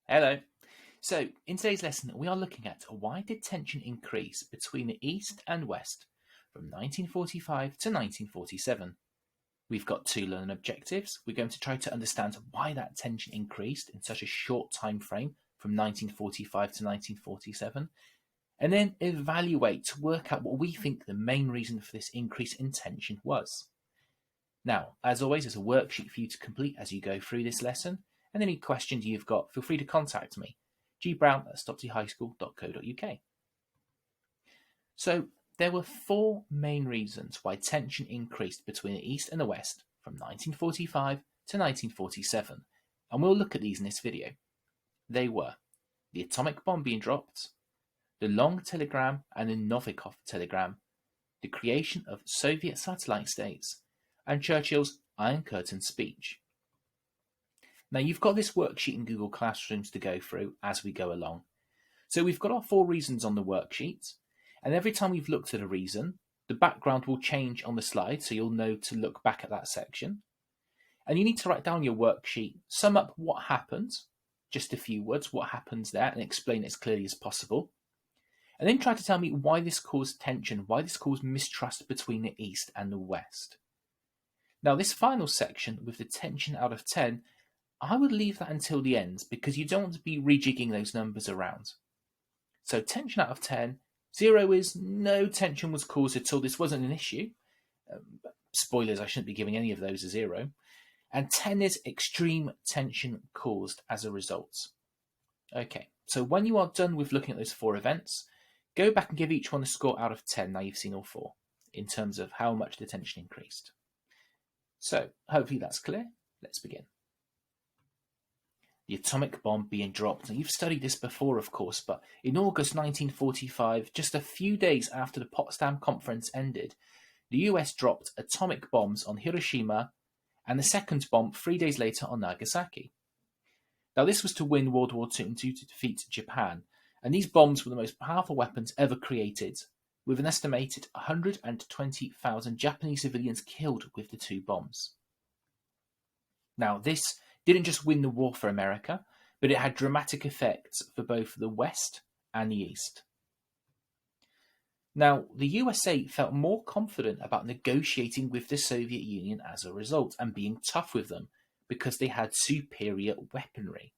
Hello. So, in today's lesson, we are looking at why did tension increase between the East and West from 1945 to 1947. We've got two learning objectives. We're going to try to understand why that tension increased in such a short time frame from 1945 to 1947, and then evaluate to work out what we think the main reason for this increase in tension was. Now, as always, there's a worksheet for you to complete as you go through this lesson, and any questions you've got, feel free to contact me, gbrown@stopseyhighschool.co.uk. So, there were four main reasons why tension increased between the East and the West from 1945 to 1947, and we'll look at these in this video. They were the atomic bomb being dropped, the long telegram and the Novikov telegram, the creation of Soviet satellite states, and Churchill's Iron Curtain speech. Now, you've got this worksheet in Google Classrooms to go through as we go along. So we've got our four reasons on the worksheet, and every time we've looked at a reason, the background will change on the slide, so you'll know to look back at that section. And you need to write down your worksheet, sum up what happened, just a few words, what happens there, and explain it as clearly as possible. And then try to tell me why this caused tension, why this caused mistrust between the East and the West. Now, this final section with the tension out of 10, I would leave that until the end because you don't want to be rejigging those numbers around. So tension out of 10, 0 is no tension was caused at all. This wasn't an issue. Spoilers, I shouldn't be giving any of those a 0. And 10 is extreme tension caused as a result. Okay, so when you are done with looking at those four events, go back and give each one a score out of 10 now you've seen all four in terms of how much the tension increased. So hopefully that's clear. Let's begin. The atomic bomb being dropped. Now, you've studied this before, of course, but in August 1945, just a few days after the Potsdam Conference ended, the US dropped atomic bombs on Hiroshima and the second bomb 3 days later on Nagasaki. Now, this was to win World War II and to defeat Japan, and these bombs were the most powerful weapons ever created, with an estimated 120,000 Japanese civilians killed with the two bombs. Now, this didn't just win the war for America, but it had dramatic effects for both the West and the East. Now, the USA felt more confident about negotiating with the Soviet Union as a result and being tough with them because they had superior weaponry.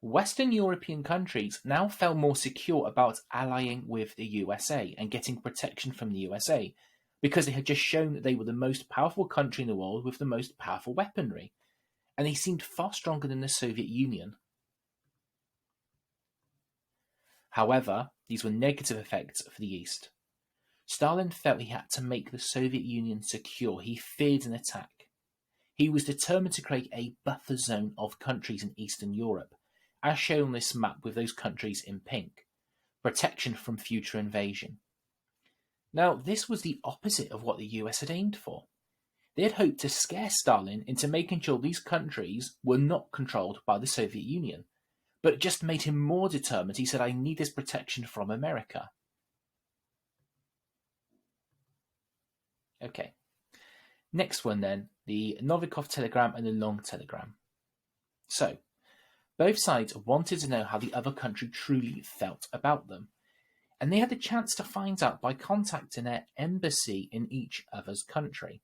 Western European countries now felt more secure about allying with the USA and getting protection from the USA because they had just shown that they were the most powerful country in the world with the most powerful weaponry, and they seemed far stronger than the Soviet Union. However, these were negative effects for the East. Stalin felt he had to make the Soviet Union secure. He feared an attack. He was determined to create a buffer zone of countries in Eastern Europe, as shown on this map with those countries in pink, protection from future invasion. Now, this was the opposite of what the US had aimed for. They had hoped to scare Stalin into making sure these countries were not controlled by the Soviet Union, but it just made him more determined. He said, I need this protection from America. Okay. Next one then, the Novikov telegram and the long telegram. So, both sides wanted to know how the other country truly felt about them, and they had the chance to find out by contacting their embassy in each other's country.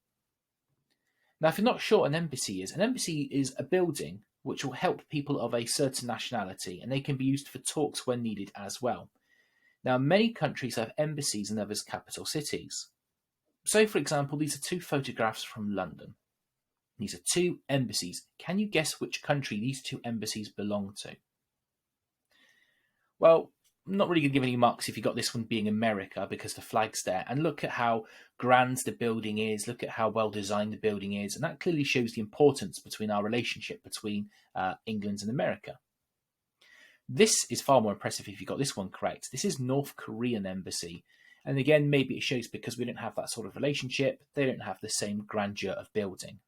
Now, if you're not sure what an embassy is a building which will help people of a certain nationality, and they can be used for talks when needed as well. Now, many countries have embassies in others' capital cities. So, for example, these are two photographs from London. These are two embassies. Can you guess which country these two embassies belong to? Well, I'm not really going to give any marks if you got this one being America because the flag's there. And look at how grand the building is. Look at how well designed the building is. And that clearly shows the importance between our relationship between England and America. This is far more impressive if you got this one correct. This is North Korean embassy. And again, maybe it shows because we don't have that sort of relationship. They don't have the same grandeur of building.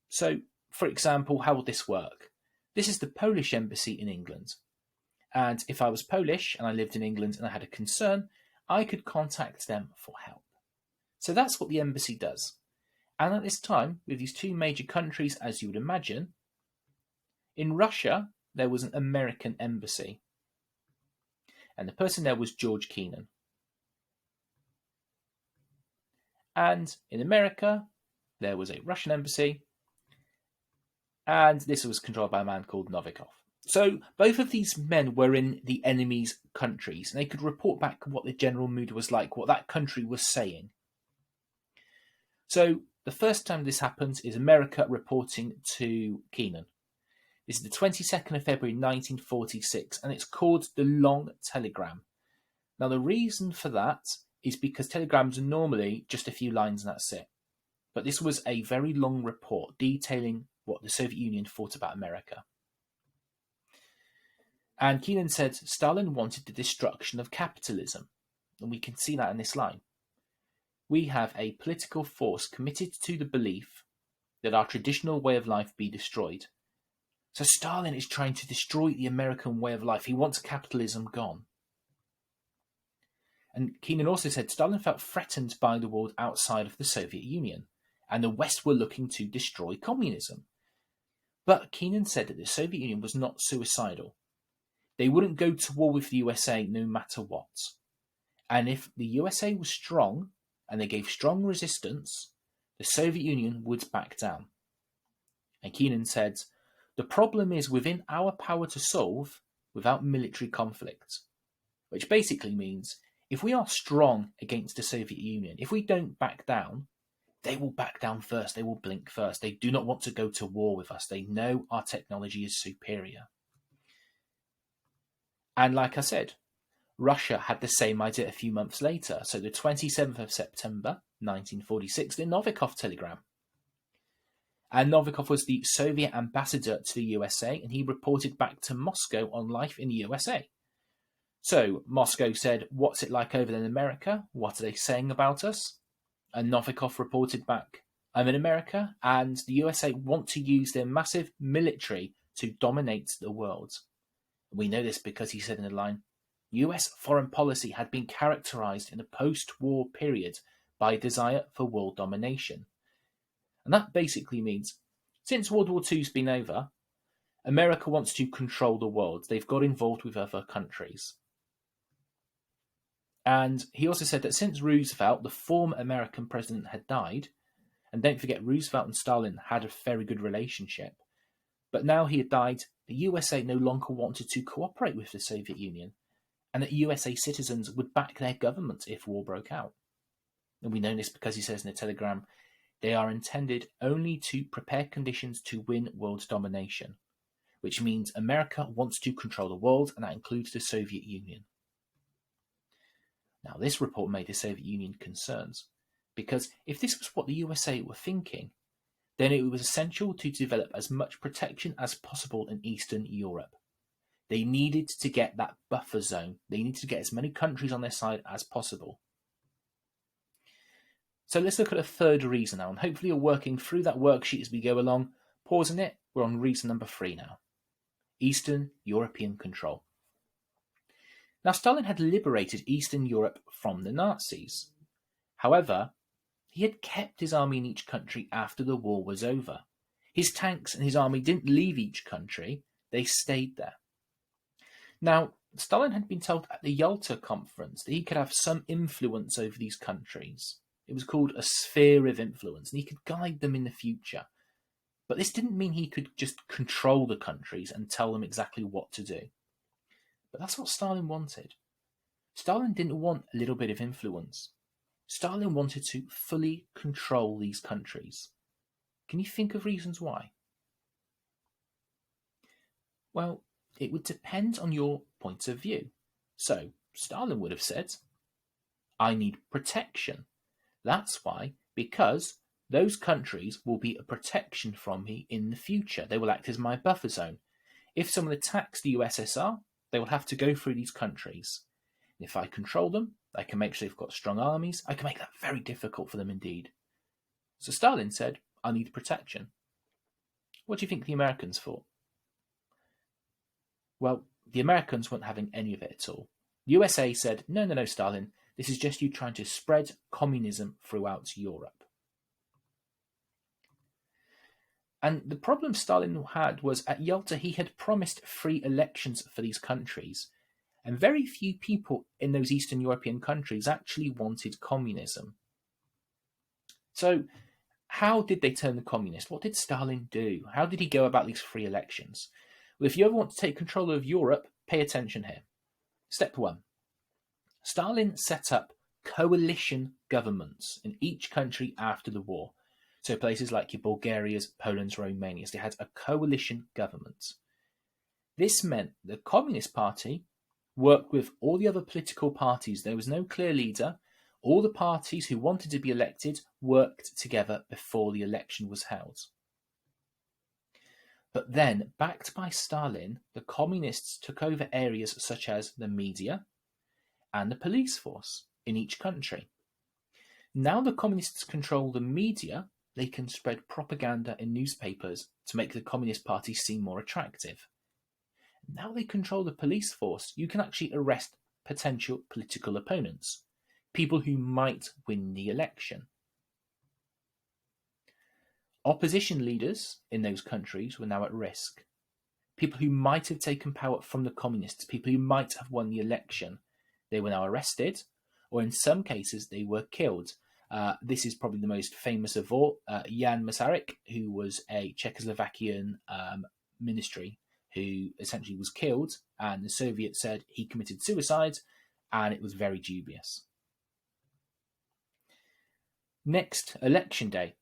So, for example, how would this work? This is the Polish embassy in England. And if I was Polish and I lived in England and I had a concern, I could contact them for help. So that's what the embassy does. And at this time, with these two major countries, as you would imagine, In Russia, there was an American embassy, and the person there was George Kennan. And in America, there was a Russian embassy, and this was controlled by a man called Novikov. So both of these men were in the enemy's countries, and they could report back what the general mood was like, what that country was saying. So the first time this happens is America reporting to Kennan. This is the 22nd of February 1946, and it's called the Long Telegram. Now the reason for that is because telegrams are normally just a few lines and that's it. But this was a very long report detailing what the Soviet Union thought about America. And Kennan said Stalin wanted the destruction of capitalism, and we can see that in this line. We have a political force committed to the belief that our traditional way of life be destroyed. So Stalin is trying to destroy the American way of life. He wants capitalism gone. And Kennan also said Stalin felt threatened by the world outside of the Soviet Union, and the West were looking to destroy communism. But Kennan said that the Soviet Union was not suicidal. They wouldn't go to war with the USA no matter what. And if the USA was strong, and they gave strong resistance, the Soviet Union would back down. And Kennan said, the problem is within our power to solve without military conflict. Which basically means, if we are strong against the Soviet Union, if we don't back down, they will back down first, they will blink first. They do not want to go to war with us. They know our technology is superior. And like I said, Russia had the same idea a few months later. So the 27th of September, 1946, the Novikov telegram. And Novikov was the Soviet ambassador to the USA, and he reported back to Moscow on life in the USA. So Moscow said, what's it like over there in America? What are they saying about us? And Novikov reported back, I'm in America, and the USA want to use their massive military to dominate the world. We know this because he said in the line, US foreign policy had been characterized in the post-war period by a desire for world domination. And that basically means, since World War II's been over, America wants to control the world. They've got involved with other countries. And he also said that since Roosevelt, the former American president, had died, and don't forget Roosevelt and Stalin had a very good relationship, but now he had died, the USA no longer wanted to cooperate with the Soviet Union, and that USA citizens would back their government if war broke out. And we know this because he says in the telegram, they are intended only to prepare conditions to win world domination, which means America wants to control the world, and that includes the Soviet Union. Now, this report made the Soviet Union concerns, because if this was what the USA were thinking, then it was essential to develop as much protection as possible in Eastern Europe. They needed to get that buffer zone. They needed to get as many countries on their side as possible. So let's look at a third reason now, and hopefully you're working through that worksheet as we go along. Pausing it, we're on reason number 3 now. Eastern European control. Now, Stalin had liberated Eastern Europe from the Nazis. However, he had kept his army in each country after the war was over. His tanks and his army didn't leave each country, they stayed there. Now, Stalin had been told at the Yalta Conference that he could have some influence over these countries. It was called a sphere of influence, and he could guide them in the future. But this didn't mean he could just control the countries and tell them exactly what to do. But that's what Stalin wanted. Stalin didn't want a little bit of influence. Stalin wanted to fully control these countries. Can you think of reasons why? Well, it would depend on your point of view. So, Stalin would have said, I need protection. That's why, because those countries will be a protection from me in the future. They will act as my buffer zone. If someone attacks the USSR, they will have to go through these countries. And if I control them, I can make sure they've got strong armies. I can make that very difficult for them indeed. So Stalin said, I need protection. What do you think the Americans thought? Well, the Americans weren't having any of it at all. The USA said, no, Stalin, this is just you trying to spread communism throughout Europe. And the problem Stalin had was at Yalta he had promised free elections for these countries, and very few people in those Eastern European countries actually wanted communism. So how did they turn the communist? What did Stalin do? How did he go about these free elections? Well, if you ever want to take control of Europe, pay attention here. Step 1. Stalin set up coalition governments in each country after the war. So places like your Bulgaria's, Poland's, Romania's, they had a coalition government. This meant the Communist Party worked with all the other political parties. There was no clear leader. All the parties who wanted to be elected worked together before the election was held. But then, backed by Stalin, the communists took over areas such as the media and the police force in each country. Now the communists control the media, they can spread propaganda in newspapers to make the Communist Party seem more attractive. Now they control the police force, you can actually arrest potential political opponents, people who might win the election. Opposition leaders in those countries were now at risk. People who might have taken power from the communists, people who might have won the election, they were now arrested, or in some cases they were killed. This is probably the most famous of all, Jan Masaryk, who was a Czechoslovakian ministry who essentially was killed, and the Soviets said he committed suicide, and it was very dubious. Next, election day.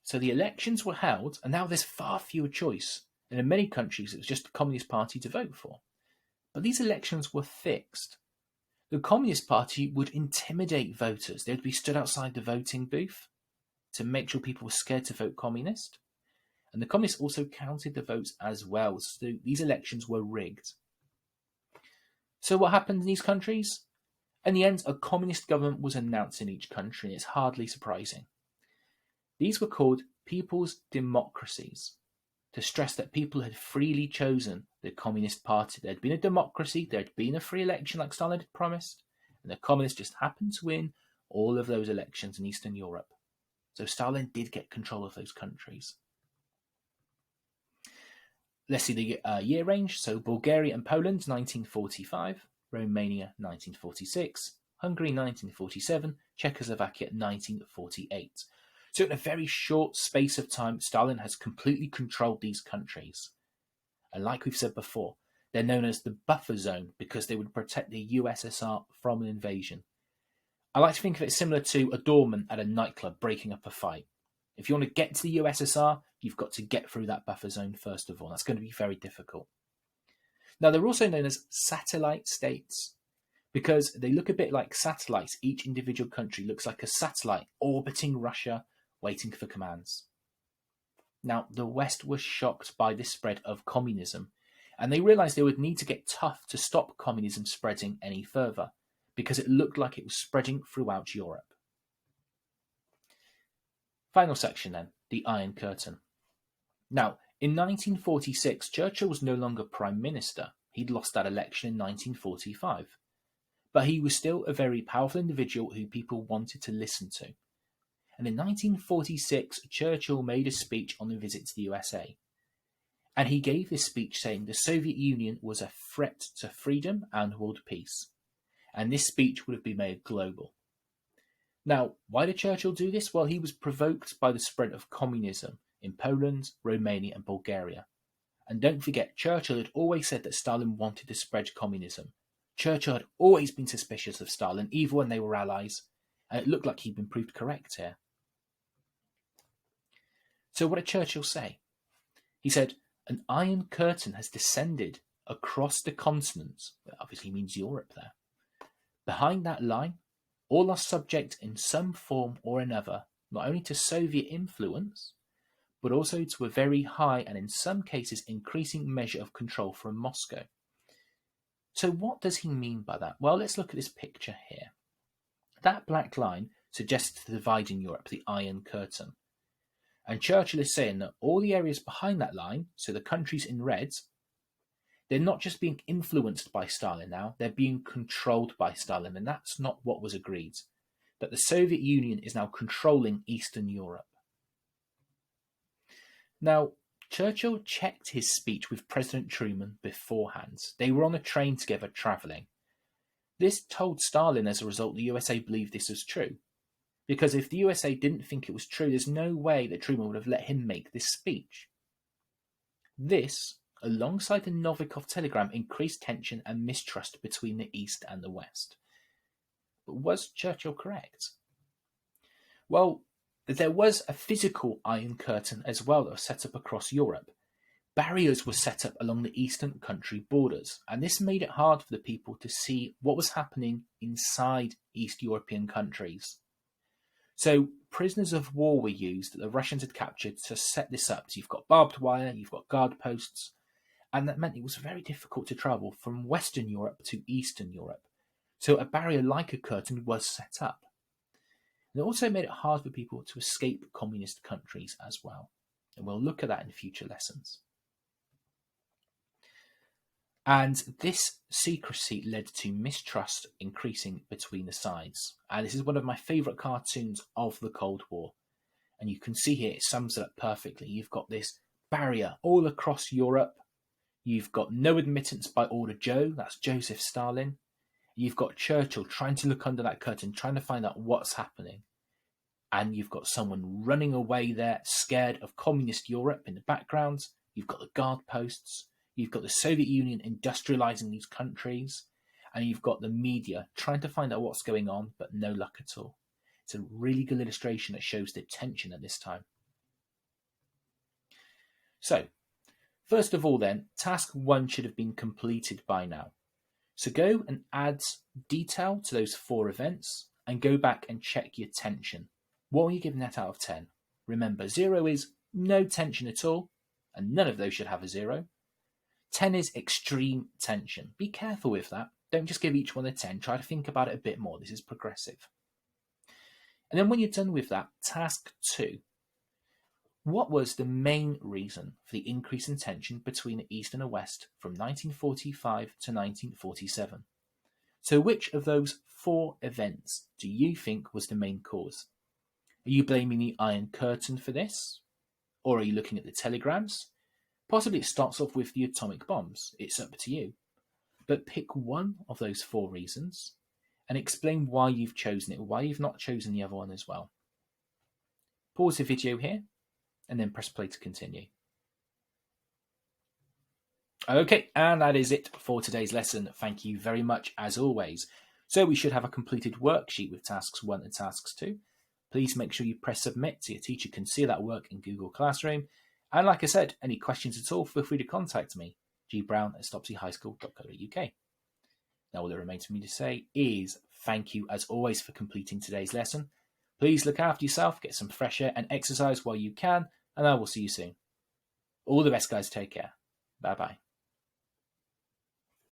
So the elections were held, and now there's far fewer choice. And in many countries, it was just the Communist Party to vote for. But these elections were fixed. The Communist Party would intimidate voters. They would be stood outside the voting booth to make sure people were scared to vote Communist. And the Communists also counted the votes as well. So these elections were rigged. So what happened in these countries? In the end, a communist government was announced in each country, and it's hardly surprising. These were called people's democracies, to stress that people had freely chosen the Communist Party. There had been a democracy, there had been a free election like Stalin had promised, and the communists just happened to win all of those elections in Eastern Europe. So Stalin did get control of those countries. Let's see the year range. So Bulgaria and Poland, 1945. Romania, 1946. Hungary, 1947. Czechoslovakia, 1948. So in a very short space of time, Stalin has completely controlled these countries. And like we've said before, they're known as the buffer zone because they would protect the USSR from an invasion. I like to think of it similar to a doorman at a nightclub breaking up a fight. If you want to get to the USSR, you've got to get through that buffer zone first of all. That's going to be very difficult. Now, they're also known as satellite states because they look a bit like satellites. Each individual country looks like a satellite orbiting Russia, waiting for commands. Now, the West was shocked by this spread of communism, and they realized they would need to get tough to stop communism spreading any further, because it looked like it was spreading throughout Europe. Final section then, the Iron Curtain. Now, in 1946, Churchill was no longer Prime Minister. He'd lost that election in 1945. But he was still a very powerful individual who people wanted to listen to. And in 1946, Churchill made a speech on a visit to the USA. And he gave this speech saying the Soviet Union was a threat to freedom and world peace. And this speech would have been made global. Now, why did Churchill do this? Well, he was provoked by the spread of communism in Poland, Romania, and Bulgaria. And don't forget, Churchill had always said that Stalin wanted to spread communism. Churchill had always been suspicious of Stalin, even when they were allies, and it looked like he'd been proved correct here. So what did Churchill say? He said, an iron curtain has descended across the continent. That obviously means Europe there. Behind that line, all are subject in some form or another, not only to Soviet influence, but also to a very high and in some cases increasing measure of control from Moscow. So what does he mean by that? Well, let's look at this picture here. That black line suggests the divide in Europe, the Iron Curtain. And Churchill is saying that all the areas behind that line, so the countries in red, they're not just being influenced by Stalin now, they're being controlled by Stalin, and that's not what was agreed. That the Soviet Union is now controlling Eastern Europe. Now, Churchill checked his speech with President Truman beforehand. They were on a train together travelling. This told Stalin as a result the USA believed this was true. Because if the USA didn't think it was true, there's no way that Truman would have let him make this speech. This, alongside the Novikov telegram, increased tension and mistrust between the East and the West. But was Churchill correct? Well, there was a physical Iron Curtain as well that was set up across Europe. Barriers were set up along the eastern country borders, and this made it hard for the people to see what was happening inside East European countries. So prisoners of war were used that the Russians had captured to set this up. So you've got barbed wire, you've got guard posts, and that meant it was very difficult to travel from Western Europe to Eastern Europe. So a barrier like a curtain was set up. And it also made it hard for people to escape communist countries as well. And we'll look at that in future lessons. And this secrecy led to mistrust increasing between the sides. And this is one of my favourite cartoons of the Cold War. And you can see here, it sums it up perfectly. You've got this barrier all across Europe. You've got no admittance by Order Joe, that's Joseph Stalin. You've got Churchill trying to look under that curtain, trying to find out what's happening. And you've got someone running away there, scared of communist Europe in the background. You've got the guard posts. You've got the Soviet Union industrializing these countries, and you've got the media trying to find out what's going on, but no luck at all. It's a really good illustration that shows the tension at this time. So, first of all then, task 1 should have been completed by now. So go and add detail to those 4 events, and go back and check your tension. What are you giving that out of 10? Remember, 0 is no tension at all, and none of those should have a 0. 10 is extreme tension. Be careful with that. Don't just give each one a 10. Try to think about it a bit more. This is progressive. And then when you're done with that, task 2. What was the main reason for the increase in tension between the East and the West from 1945 to 1947? So which of those 4 events do you think was the main cause? Are you blaming the Iron Curtain for this? Or are you looking at the telegrams? Possibly it starts off with the atomic bombs. It's up to you. But pick one of those 4 reasons and explain why you've chosen it, why you've not chosen the other one as well. Pause the video here and then press play to continue. Okay, and that is it for today's lesson. Thank you very much as always. So we should have a completed worksheet with tasks 1 and tasks 2. Please make sure you press submit so your teacher can see that work in Google Classroom. And like I said, any questions at all, feel free to contact me, gbrown@stopseyhighschool.co.uk. Now all that remains for me to say is thank you as always for completing today's lesson. Please look after yourself, get some fresh air and exercise while you can, and I will see you soon. All the best guys, take care. Bye bye.